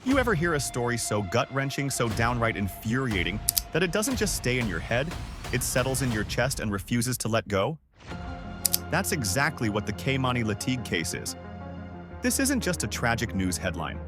You ever hear a story so gut-wrenching, so downright infuriating, that it doesn't just stay in your head, it settles in your chest and refuses to let go? That's exactly what the Kmani Latig case is. This isn't just a tragic news headline.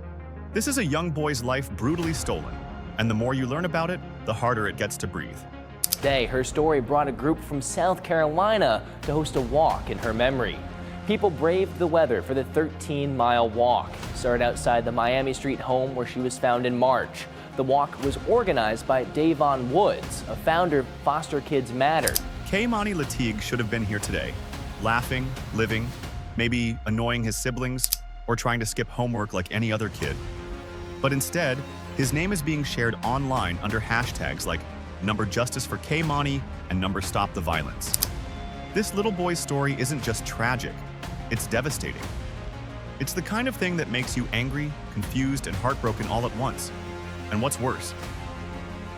This is a young boy's life brutally stolen, and the more you learn about it, the harder it gets to breathe. Today, her story brought a group from South Carolina to host a walk in her memory. People braved the weather for the 13-mile walk. It started outside the Miami Street home where she was found in March. The walk was organized by Davon Woods, a founder of Foster Kids Matter. Kmani Latig should have been here today, laughing, living, maybe annoying his siblings, or trying to skip homework like any other kid. But instead, his name is being shared online under hashtags like #Justice for Kei'Mani and #Stop the Violence. This little boy's story isn't just tragic, it's devastating. It's the kind of thing that makes you angry, confused, and heartbroken all at once. And what's worse,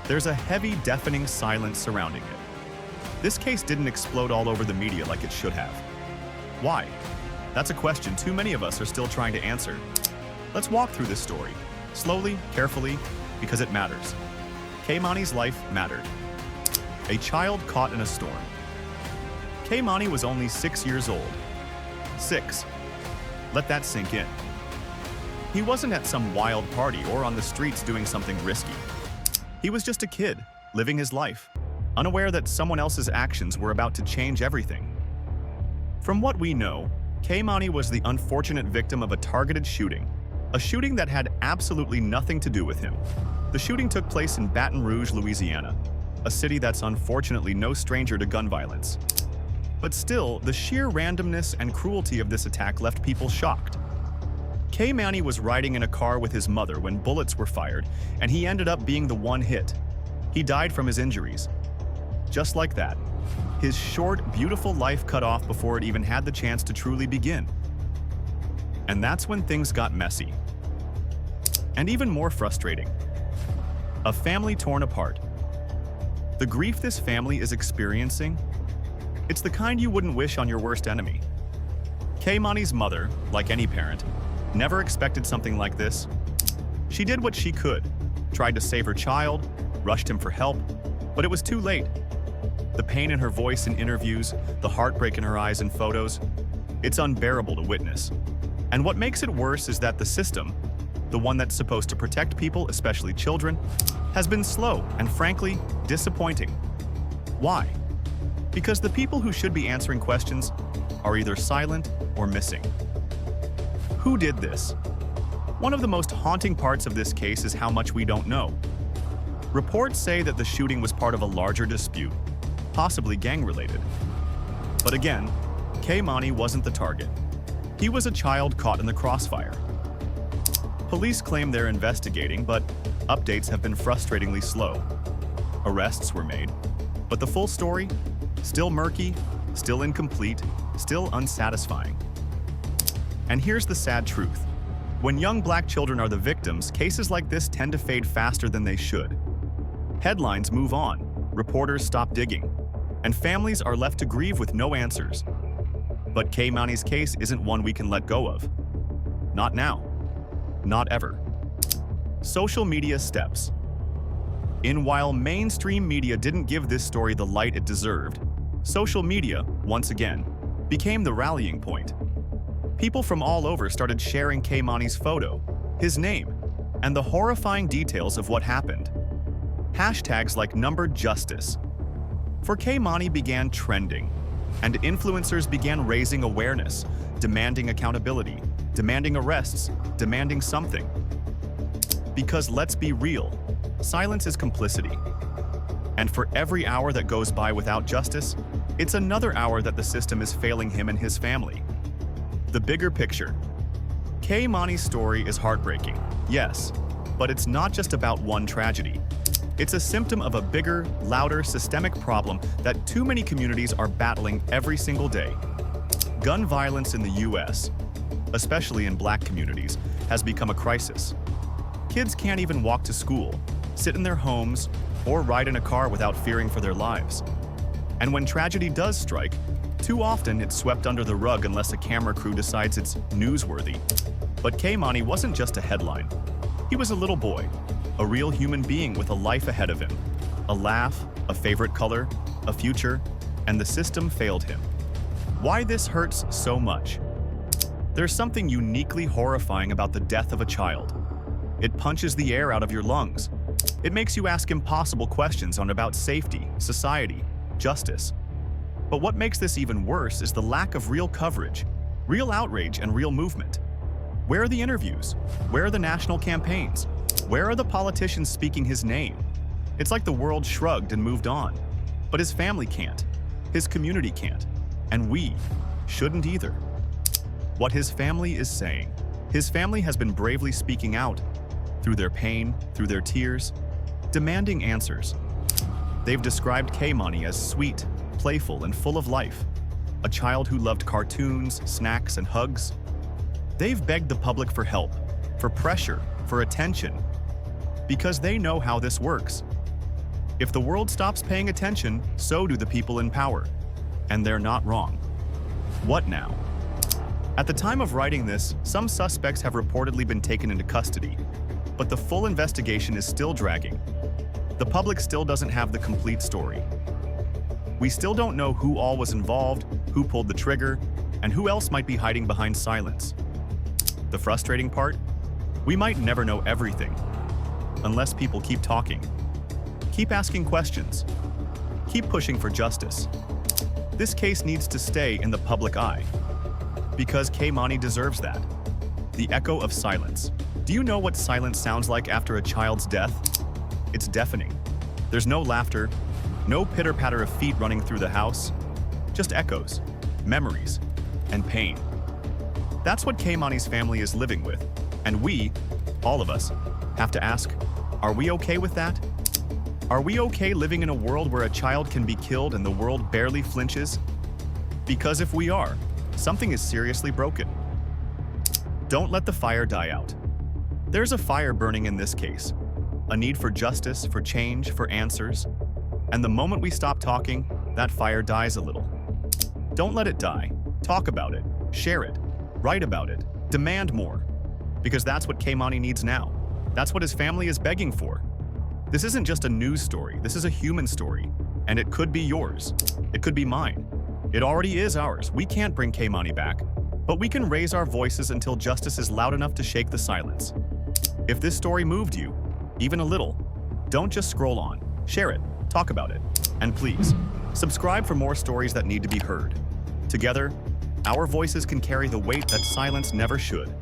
there's a heavy, deafening silence surrounding it. This case didn't explode all over the media like it should have. Why? That's a question too many of us are still trying to answer. Let's walk through this story, slowly, carefully, because it matters. Kei'Mani's life mattered. A child caught in a storm. Kei'Mani was only 6 years old. 6. Let that sink in. He wasn't at some wild party or on the streets doing something risky. He was just a kid, living his life, unaware that someone else's actions were about to change everything. From what we know, Kei'Mani was the unfortunate victim of a targeted shooting, a shooting that had absolutely nothing to do with him. The shooting took place in Baton Rouge, Louisiana, a city that's unfortunately no stranger to gun violence. But still, the sheer randomness and cruelty of this attack left people shocked. Kei'Mani was riding in a car with his mother when bullets were fired, and he ended up being the one hit. He died from his injuries. Just like that, his short, beautiful life cut off before it even had the chance to truly begin. And that's when things got messy. And even more frustrating. A family torn apart. The grief this family is experiencing, it's the kind you wouldn't wish on your worst enemy. Kei'Mani's mother, like any parent, never expected something like this. She did what she could, tried to save her child, rushed him for help, but it was too late. The pain in her voice in interviews, the heartbreak in her eyes in photos, it's unbearable to witness. And what makes it worse is that the system, the one that's supposed to protect people, especially children, has been slow and frankly, disappointing. Why? Because the people who should be answering questions are either silent or missing. Who did this? One of the most haunting parts of this case is how much we don't know. Reports say that the shooting was part of a larger dispute, possibly gang-related. But again, Kei'Mani wasn't the target. He was a child caught in the crossfire. Police claim they're investigating, but updates have been frustratingly slow. Arrests were made, but the full story? Still murky, still incomplete, still unsatisfying. And here's the sad truth. When young black children are the victims, cases like this tend to fade faster than they should. Headlines move on, reporters stop digging, and families are left to grieve with no answers. But Kei'Mani's case isn't one we can let go of. Not now. Not ever. Social media steps. While mainstream media didn't give this story the light it deserved, social media, once again, became the rallying point. People from all over started sharing Kei'Mani's photo, his name, and the horrifying details of what happened. Hashtags like #Justice for Kei'Mani began trending, and influencers began raising awareness, demanding accountability, demanding arrests, demanding something. Because let's be real, silence is complicity. And for every hour that goes by without justice, it's another hour that the system is failing him and his family. The bigger picture. Kei'Mani's story is heartbreaking, yes, but it's not just about one tragedy. It's a symptom of a bigger, louder, systemic problem that too many communities are battling every single day. Gun violence in the US, especially in black communities, has become a crisis. Kids can't even walk to school, sit in their homes, or ride in a car without fearing for their lives. And when tragedy does strike, too often it's swept under the rug unless a camera crew decides it's newsworthy. But Kei'Mani wasn't just a headline. He was a little boy, a real human being with a life ahead of him. A laugh, a favorite color, a future, and the system failed him. Why this hurts so much? There's something uniquely horrifying about the death of a child. It punches the air out of your lungs. It makes you ask impossible questions about safety, society, justice. But what makes this even worse is the lack of real coverage, real outrage, and real movement. Where are the interviews? Where are the national campaigns? Where are the politicians speaking his name? It's like the world shrugged and moved on. But his family can't. His community can't. And we shouldn't either. What his family is saying. His family has been bravely speaking out, through their pain, through their tears, demanding answers. They've described Kei'Mani as sweet, playful, and full of life. A child who loved cartoons, snacks, and hugs. They've begged the public for help, for pressure, for attention, because they know how this works. If the world stops paying attention, so do the people in power. And they're not wrong. What now? At the time of writing this, some suspects have reportedly been taken into custody, but the full investigation is still dragging. The public still doesn't have the complete story. We still don't know who all was involved, who pulled the trigger, and who else might be hiding behind silence. The frustrating part? We might never know everything, unless people keep talking. Keep asking questions. Keep pushing for justice. This case needs to stay in the public eye, because Kei'Mani deserves that. The echo of silence. Do you know what silence sounds like after a child's death? It's deafening. There's no laughter, no pitter-patter of feet running through the house, just echoes, memories, and pain. That's what Kei'Mani's family is living with, and we, all of us, have to ask, are we okay with that? Are we okay living in a world where a child can be killed and the world barely flinches? Because if we are, something is seriously broken. Don't let the fire die out. There's a fire burning in this case, a need for justice, for change, for answers. And the moment we stop talking, that fire dies a little. Don't let it die. Talk about it, share it, write about it, demand more. Because that's what Kei'Mani needs now. That's what his family is begging for. This isn't just a news story, this is a human story. And it could be yours. It could be mine. It already is ours. We can't bring Kei'Mani back, but we can raise our voices until justice is loud enough to shake the silence. If this story moved you, even a little, don't just scroll on. Share it, talk about it, and please, subscribe for more stories that need to be heard. Together, our voices can carry the weight that silence never should.